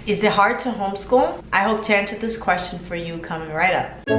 Is it hard to homeschool? I hope to answer this question for you coming right up.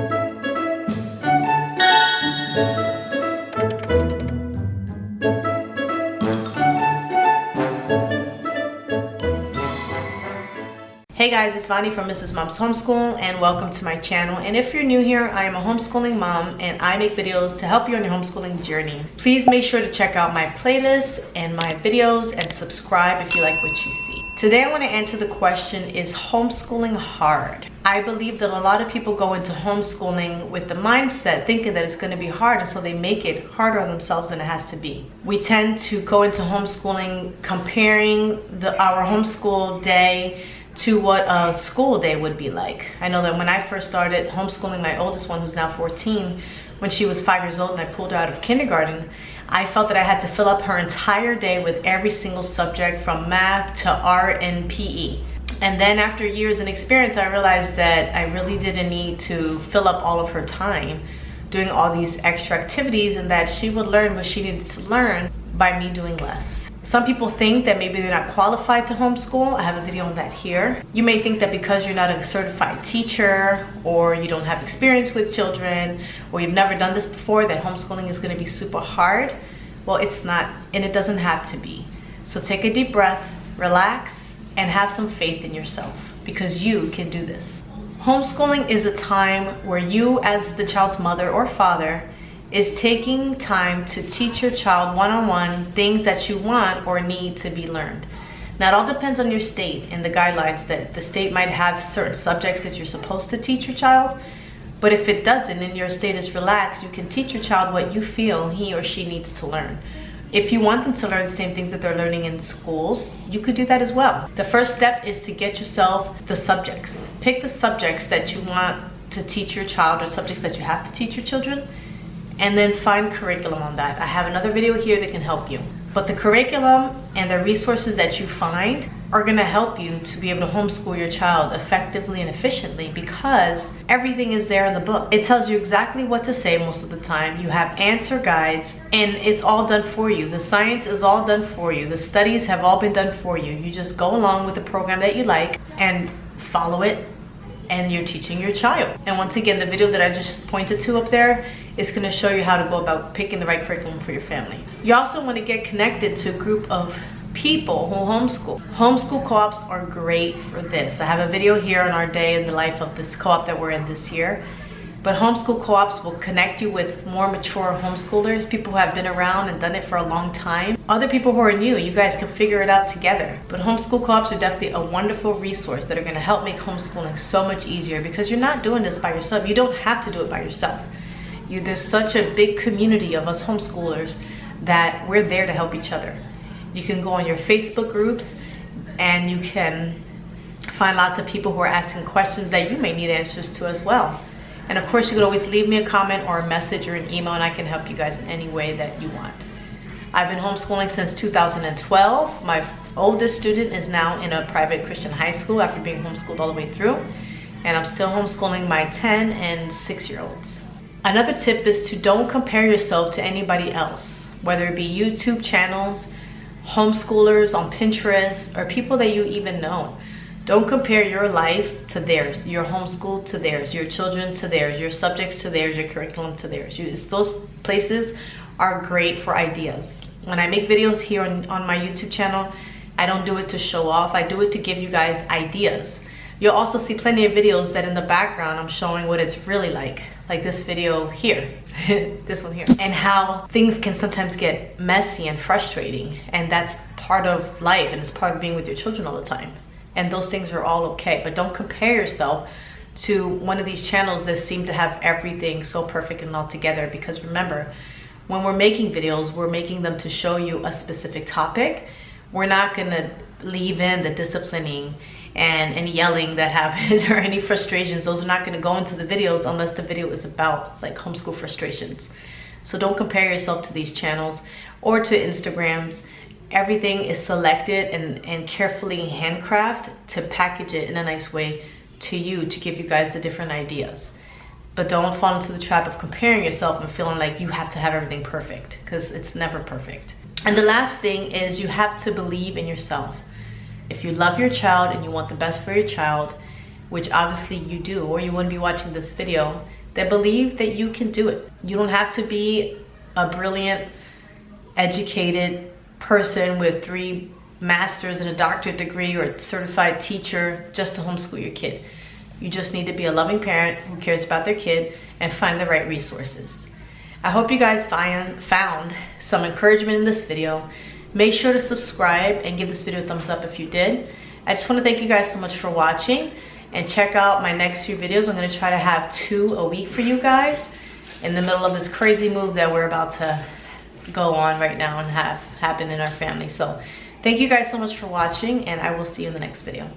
Hey guys, it's Vani from Mrs. Mom's Homeschool and welcome to my channel. And if you're new here, I am a homeschooling mom and I make videos to help you on your homeschooling journey. Please make sure to check out my playlists and my videos and subscribe if you like what you see. Today I want to answer the question, is homeschooling hard? I believe that a lot of people go into homeschooling with the mindset thinking that it's going to be hard, and so they make it harder on themselves than it has to be. We tend to go into homeschooling comparing our homeschool day to what a school day would be like. I know that when I first started homeschooling my oldest one, who's now 14, when she was 5 years old and I pulled her out of kindergarten, I felt that I had to fill up her entire day with every single subject from math to art and PE. And then after years and experience, I realized that I really didn't need to fill up all of her time doing all these extra activities, and that she would learn what she needed to learn by me doing less. Some people think that maybe they're not qualified to homeschool. I have a video on that here. You may think that because you're not a certified teacher, or you don't have experience with children, or you've never done this before, that homeschooling is going to be super hard. Well, it's not, and it doesn't have to be. So take a deep breath, relax, and have some faith in yourself, because you can do this. Homeschooling is a time where you, as the child's mother or father, is taking time to teach your child one-on-one things that you want or need to be learned. Now, it all depends on your state and the guidelines. That the state might have certain subjects that you're supposed to teach your child, but if it doesn't and your state is relaxed, you can teach your child what you feel he or she needs to learn. If you want them to learn the same things that they're learning in schools, you could do that as well. The first step is to get yourself the subjects. Pick the subjects that you want to teach your child, or subjects that you have to teach your children, and then find curriculum on that. I have another video here that can help you. But the curriculum and the resources that you find are gonna help you to be able to homeschool your child effectively and efficiently, because everything is there in the book. It tells you exactly what to say most of the time. You have answer guides, and it's all done for you. The science is all done for you. The studies have all been done for you. You just go along with the program that you like and follow it, and you're teaching your child. And once again, the video that I just pointed to up there is gonna show you how to go about picking the right curriculum for your family. You also wanna get connected to a group of people who homeschool. Homeschool co-ops are great for this. I have a video here on our day in the life of this co-op that we're in this year. But homeschool co-ops will connect you with more mature homeschoolers, people who have been around and done it for a long time. Other people who are new, you guys can figure it out together. But homeschool co-ops are definitely a wonderful resource that are gonna help make homeschooling so much easier, because you're not doing this by yourself. You don't have to do it by yourself. There's such a big community of us homeschoolers that we're there to help each other. You can go on your Facebook groups and you can find lots of people who are asking questions that you may need answers to as well. And of course, you can always leave me a comment or a message or an email, and I can help you guys in any way that you want. I've been homeschooling since 2012. My oldest student is now in a private Christian high school after being homeschooled all the way through. And I'm still homeschooling my 10 and 6-year-olds. Another tip is to don't compare yourself to anybody else, whether it be YouTube channels, homeschoolers on Pinterest, or people that you even know. Don't compare your life to theirs, your homeschool to theirs, your children to theirs, your subjects to theirs, your curriculum to theirs. Those places are great for ideas. When I make videos here on my YouTube channel, I don't do it to show off. I do it to give you guys ideas. You'll also see plenty of videos that in the background I'm showing what it's really like this video here, this one here, and how things can sometimes get messy and frustrating, and that's part of life, and it's part of being with your children all the time. And those things are all okay, but don't compare yourself to one of these channels that seem to have everything so perfect and all together, because remember, when we're making videos, we're making them to show you a specific topic. We're not gonna leave in the disciplining and any yelling that happens or any frustrations. Those are not gonna go into the videos unless the video is about like homeschool frustrations. So don't compare yourself to these channels or to Instagrams. Everything is selected and carefully handcrafted to package it in a nice way to you, to give you guys the different ideas. But don't fall into the trap of comparing yourself and feeling like you have to have everything perfect, because it's never perfect. And the last thing is you have to believe in yourself. If you love your child and you want the best for your child, which obviously you do, or you wouldn't be watching this video, then believe that you can do it. You don't have to be a brilliant, educated person with 3 masters and a doctorate degree or a certified teacher just to homeschool your kid. You just need to be a loving parent who cares about their kid and find the right resources. I hope you guys found some encouragement in this video. Make sure to subscribe and give this video a thumbs up if you did. I just want to thank you guys so much for watching, and check out my next few videos. I'm going to try to have 2 a week for you guys in the middle of this crazy move that we're about to go on right now and have happen in our family. So thank you guys so much for watching, and I will see you in the next video.